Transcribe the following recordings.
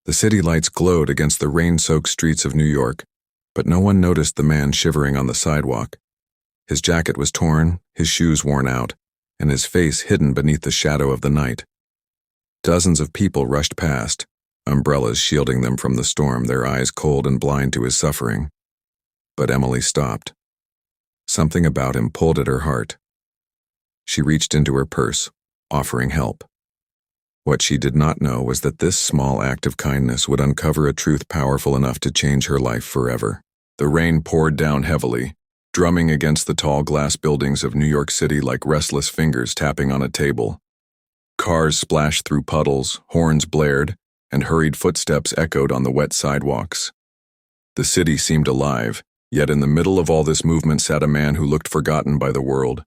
The city lights glowed against the rain-soaked streets of New York, but no one noticed the man shivering on the sidewalk. His jacket was torn, his shoes worn out, and his face hidden beneath the shadow of the night. Dozens of people rushed past, umbrellas shielding them from the storm, their eyes cold and blind to his suffering. But Emily stopped. Something about him pulled at her heart. She reached into her purse, offering help. What she did not know was that this small act of kindness would uncover a truth powerful enough to change her life forever. The rain poured down heavily, drumming against the tall glass buildings of New York City like restless fingers tapping on a table. Cars splashed through puddles, horns blared, and hurried footsteps echoed on the wet sidewalks. The city seemed alive, yet in the middle of all this movement sat a man who looked forgotten by the world.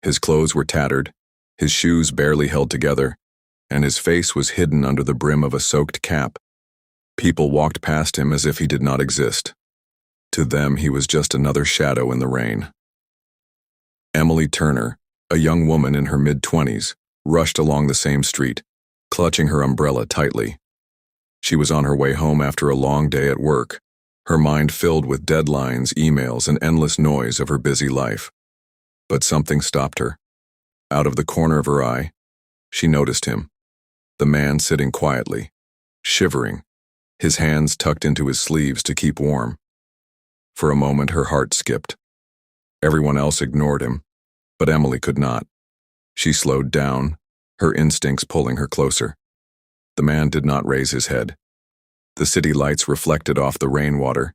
His clothes were tattered, his shoes barely held together, and his face was hidden under the brim of a soaked cap. People walked past him as if he did not exist. To them, he was just another shadow in the rain. Emily Turner, a young woman in her mid-20s, rushed along the same street, clutching her umbrella tightly. She was on her way home after a long day at work, her mind filled with deadlines, emails, and endless noise of her busy life. But something stopped her. Out of the corner of her eye, she noticed him, the man sitting quietly, shivering, his hands tucked into his sleeves to keep warm. For a moment, her heart skipped. Everyone else ignored him, but Emily could not. She slowed down, her instincts pulling her closer. The man did not raise his head. The city lights reflected off the rainwater,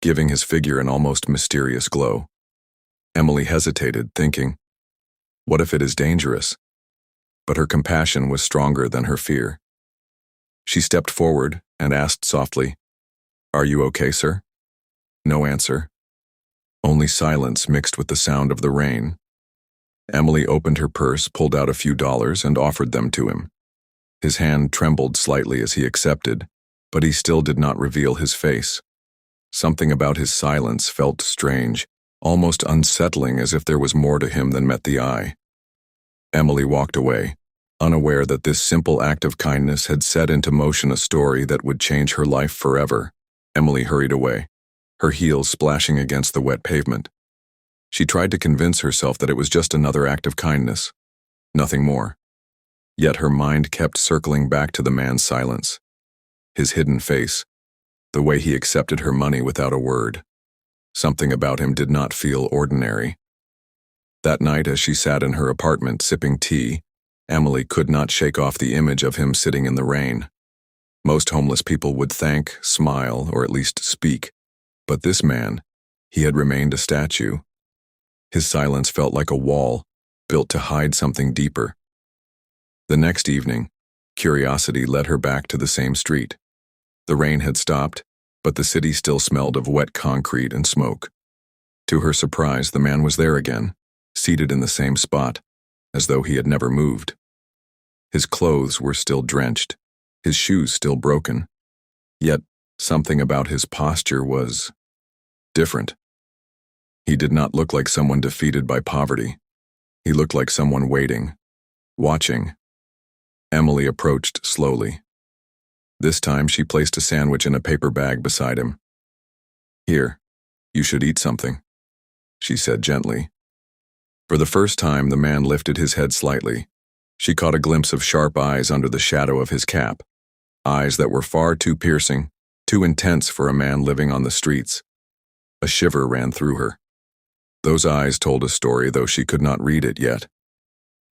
giving his figure an almost mysterious glow. Emily hesitated, thinking, what if it is dangerous? But her compassion was stronger than her fear. She stepped forward and asked softly, "Are you okay, sir?" No answer. Only silence mixed with the sound of the rain. Emily opened her purse, pulled out a few dollars, and offered them to him. His hand trembled slightly as he accepted, but he still did not reveal his face. Something about his silence felt strange, almost unsettling, as if there was more to him than met the eye. Emily walked away, unaware that this simple act of kindness had set into motion a story that would change her life forever. Emily hurried away, her heels splashing against the wet pavement. She tried to convince herself that it was just another act of kindness, nothing more. Yet her mind kept circling back to the man's silence, his hidden face, the way he accepted her money without a word. Something about him did not feel ordinary. That night, as she sat in her apartment sipping tea, Emily could not shake off the image of him sitting in the rain. Most homeless people would thank, smile, or at least speak. But this man, he had remained a statue. His silence felt like a wall, built to hide something deeper. The next evening, curiosity led her back to the same street. The rain had stopped, but the city still smelled of wet concrete and smoke. To her surprise, the man was there again, seated in the same spot, as though he had never moved. His clothes were still drenched, his shoes still broken, yet something about his posture was different. He did not look like someone defeated by poverty. He looked like someone waiting, watching. Emily approached slowly. This time she placed a sandwich in a paper bag beside him. "Here, you should eat something," she said gently. For the first time, the man lifted his head slightly. She caught a glimpse of sharp eyes under the shadow of his cap, eyes that were far too piercing, too intense for a man living on the streets. A shiver ran through her. Those eyes told a story, though she could not read it yet.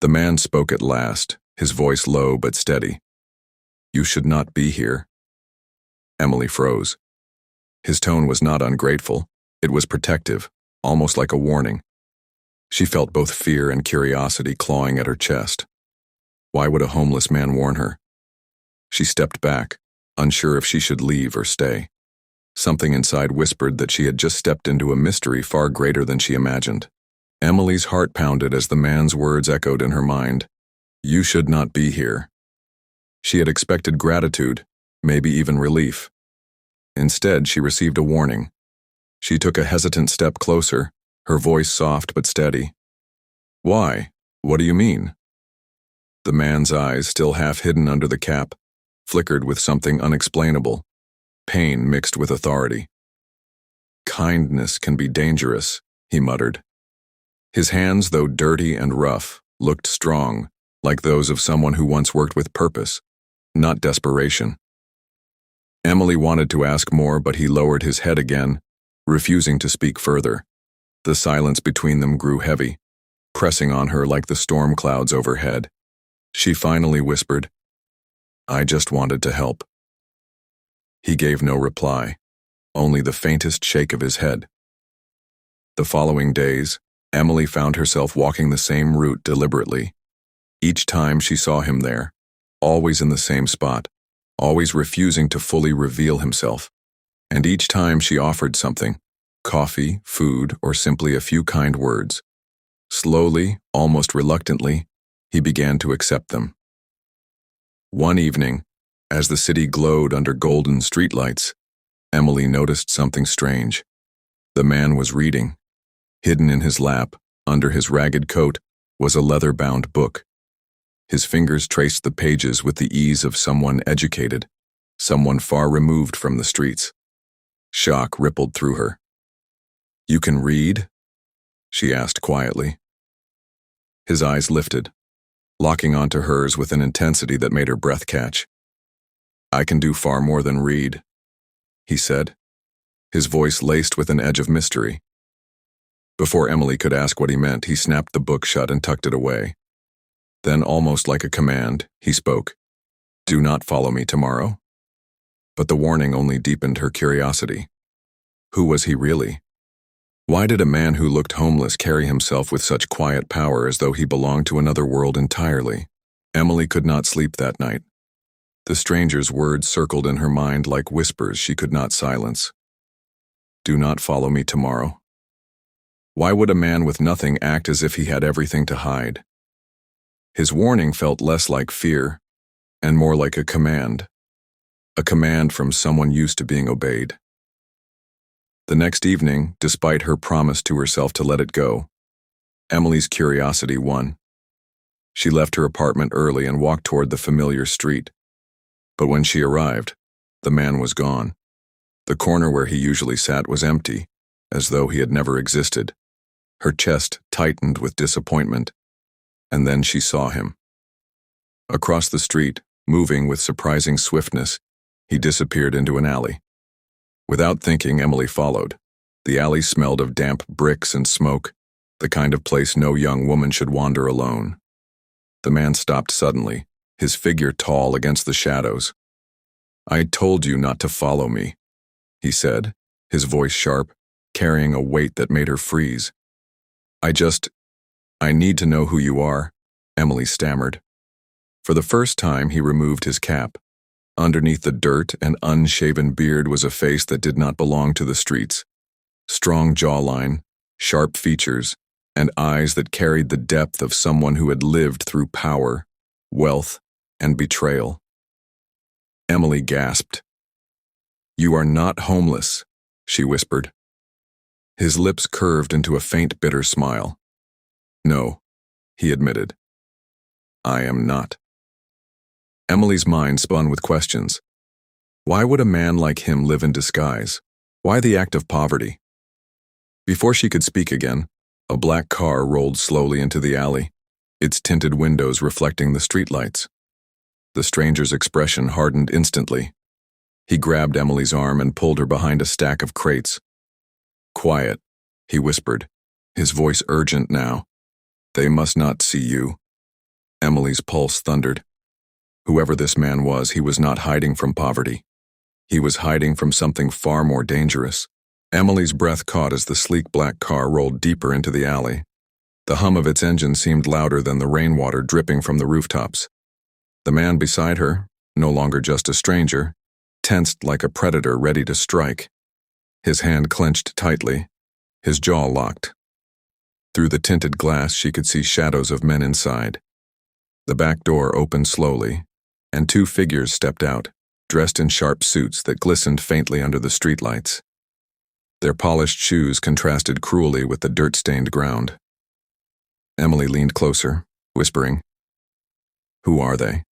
The man spoke at last, his voice low but steady. "You should not be here." Emily froze. His tone was not ungrateful. It was protective, almost like a warning. She felt both fear and curiosity clawing at her chest. Why would a homeless man warn her? She stepped back, unsure if she should leave or stay. Something inside whispered that she had just stepped into a mystery far greater than she imagined. Emily's heart pounded as the man's words echoed in her mind. "You should not be here." She had expected gratitude, maybe even relief. Instead, she received a warning. She took a hesitant step closer, her voice soft but steady. "Why? What do you mean?" The man's eyes, still half hidden under the cap, flickered with something unexplainable, pain mixed with authority. "Kindness can be dangerous," he muttered. His hands, though dirty and rough, looked strong, like those of someone who once worked with purpose, not desperation. Emily wanted to ask more, but he lowered his head again, refusing to speak further. The silence between them grew heavy, pressing on her like the storm clouds overhead. She finally whispered, "I just wanted to help." He gave no reply, only the faintest shake of his head. The following days, Emily found herself walking the same route deliberately. Each time she saw him there, always in the same spot, always refusing to fully reveal himself. And each time she offered something, coffee, food, or simply a few kind words. Slowly, almost reluctantly, he began to accept them. One evening, as the city glowed under golden streetlights, Emily noticed something strange. The man was reading. Hidden in his lap, under his ragged coat, was a leather-bound book. His fingers traced the pages with the ease of someone educated, someone far removed from the streets. Shock rippled through her. "You can read?" she asked quietly. His eyes lifted, locking onto hers with an intensity that made her breath catch. "I can do far more than read," he said, his voice laced with an edge of mystery. Before Emily could ask what he meant, he snapped the book shut and tucked it away. Then, almost like a command, he spoke, "Do not follow me tomorrow." But the warning only deepened her curiosity. Who was he really? Why did a man who looked homeless carry himself with such quiet power as though he belonged to another world entirely? Emily could not sleep that night. The stranger's words circled in her mind like whispers she could not silence. "Do not follow me tomorrow." Why would a man with nothing act as if he had everything to hide? His warning felt less like fear and more like a command from someone used to being obeyed. The next evening, despite her promise to herself to let it go, Emily's curiosity won. She left her apartment early and walked toward the familiar street. But when she arrived, the man was gone. The corner where he usually sat was empty, as though he had never existed. Her chest tightened with disappointment, and then she saw him. Across the street, moving with surprising swiftness, he disappeared into an alley. Without thinking, Emily followed. The alley smelled of damp bricks and smoke, the kind of place no young woman should wander alone. The man stopped suddenly, his figure tall against the shadows. "I told you not to follow me," he said, his voice sharp, carrying a weight that made her freeze. I need to know who you are," Emily stammered. For the first time, he removed his cap. Underneath the dirt and unshaven beard was a face that did not belong to the streets. Strong jawline, sharp features, and eyes that carried the depth of someone who had lived through power, wealth, and betrayal. Emily gasped. "You are not homeless," she whispered. His lips curved into a faint, bitter smile. "No," he admitted. "I am not." Emily's mind spun with questions. Why would a man like him live in disguise? Why the act of poverty? Before she could speak again, a black car rolled slowly into the alley, its tinted windows reflecting the streetlights. The stranger's expression hardened instantly. He grabbed Emily's arm and pulled her behind a stack of crates. "Quiet," he whispered, his voice urgent now. "They must not see you." Emily's pulse thundered. Whoever this man was, he was not hiding from poverty. He was hiding from something far more dangerous. Emily's breath caught as the sleek black car rolled deeper into the alley. The hum of its engine seemed louder than the rainwater dripping from the rooftops. The man beside her, no longer just a stranger, tensed like a predator ready to strike. His hand clenched tightly, his jaw locked. Through the tinted glass, she could see shadows of men inside. The back door opened slowly, and two figures stepped out, dressed in sharp suits that glistened faintly under the streetlights. Their polished shoes contrasted cruelly with the dirt-stained ground. Emily leaned closer, whispering, "Who are they?"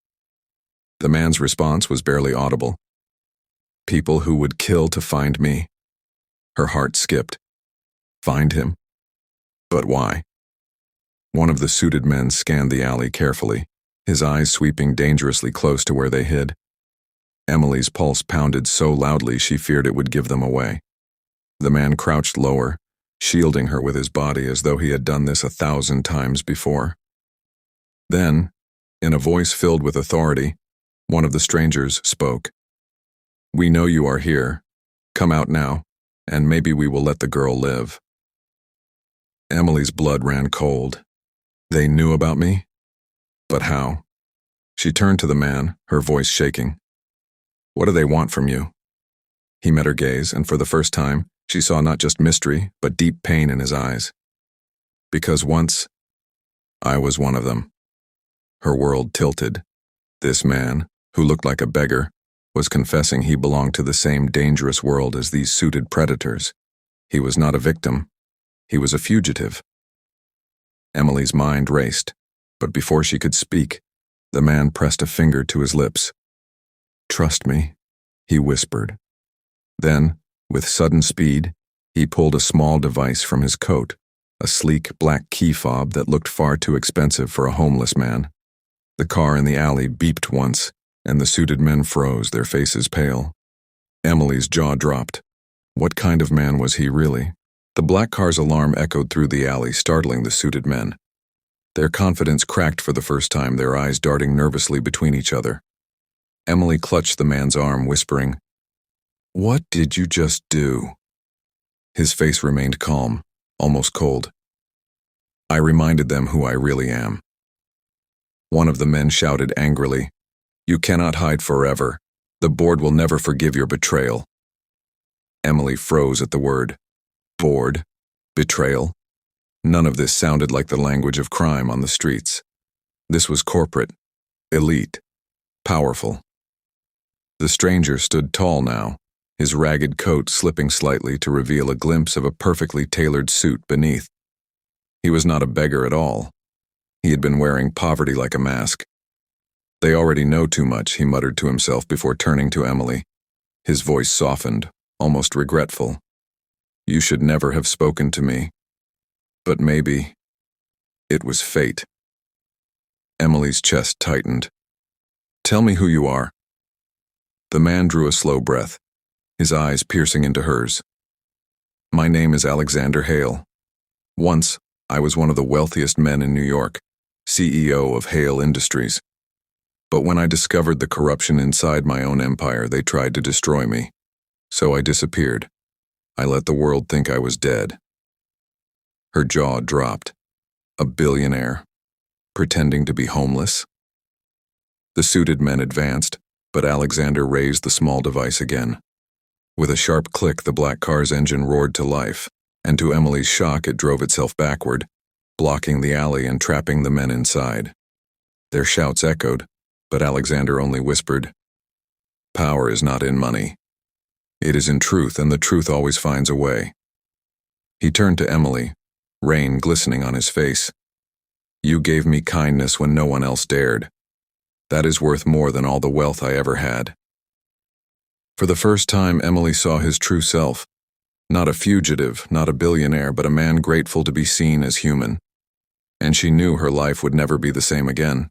The man's response was barely audible. People who would kill to find me. Her heart skipped. Find him? But why? One of the suited men scanned the alley carefully, his eyes sweeping dangerously close to where they hid. Emily's pulse pounded so loudly she feared it would give them away. The man crouched lower, shielding her with his body as though he had done this 1,000 times before. Then, in a voice filled with authority, one of the strangers spoke. We know you are here. Come out now, and maybe we will let the girl live. Emily's blood ran cold. They knew about me? But how? She turned to the man, her voice shaking. What do they want from you? He met her gaze, and for the first time, she saw not just mystery, but deep pain in his eyes. Because once, I was one of them. Her world tilted. This man, who looked like a beggar, was confessing he belonged to the same dangerous world as these suited predators. He was not a victim. He was a fugitive. Emily's mind raced, but before she could speak, the man pressed a finger to his lips. Trust me, he whispered. Then, with sudden speed, he pulled a small device from his coat, a sleek black key fob that looked far too expensive for a homeless man. The car in the alley beeped once, and the suited men froze, their faces pale. Emily's jaw dropped. What kind of man was he really? The black car's alarm echoed through the alley, startling the suited men. Their confidence cracked for the first time, their eyes darting nervously between each other. Emily clutched the man's arm, whispering, What did you just do? His face remained calm, almost cold. I reminded them who I really am. One of the men shouted angrily, You cannot hide forever. The board will never forgive your betrayal. Emily froze at the word. Board? Betrayal? None of this sounded like the language of crime on the streets. This was corporate, elite, powerful. The stranger stood tall now, his ragged coat slipping slightly to reveal a glimpse of a perfectly tailored suit beneath. He was not a beggar at all. He had been wearing poverty like a mask. They already know too much, he muttered to himself before turning to Emily. His voice softened, almost regretful. You should never have spoken to me. But maybe it was fate. Emily's chest tightened. Tell me who you are. The man drew a slow breath, his eyes piercing into hers. My name is Alexander Hale. Once, I was one of the wealthiest men in New York, CEO of Hale Industries. But when I discovered the corruption inside my own empire, they tried to destroy me. So I disappeared. I let the world think I was dead. Her jaw dropped. A billionaire, pretending to be homeless. The suited men advanced, but Alexander raised the small device again. With a sharp click, the black car's engine roared to life, and to Emily's shock, it drove itself backward, blocking the alley and trapping the men inside. Their shouts echoed, but Alexander only whispered, Power is not in money. It is in truth, and the truth always finds a way. He turned to Emily, rain glistening on his face. You gave me kindness when no one else dared. That is worth more than all the wealth I ever had. For the first time, Emily saw his true self. Not a fugitive, not a billionaire, but a man grateful to be seen as human. And she knew her life would never be the same again.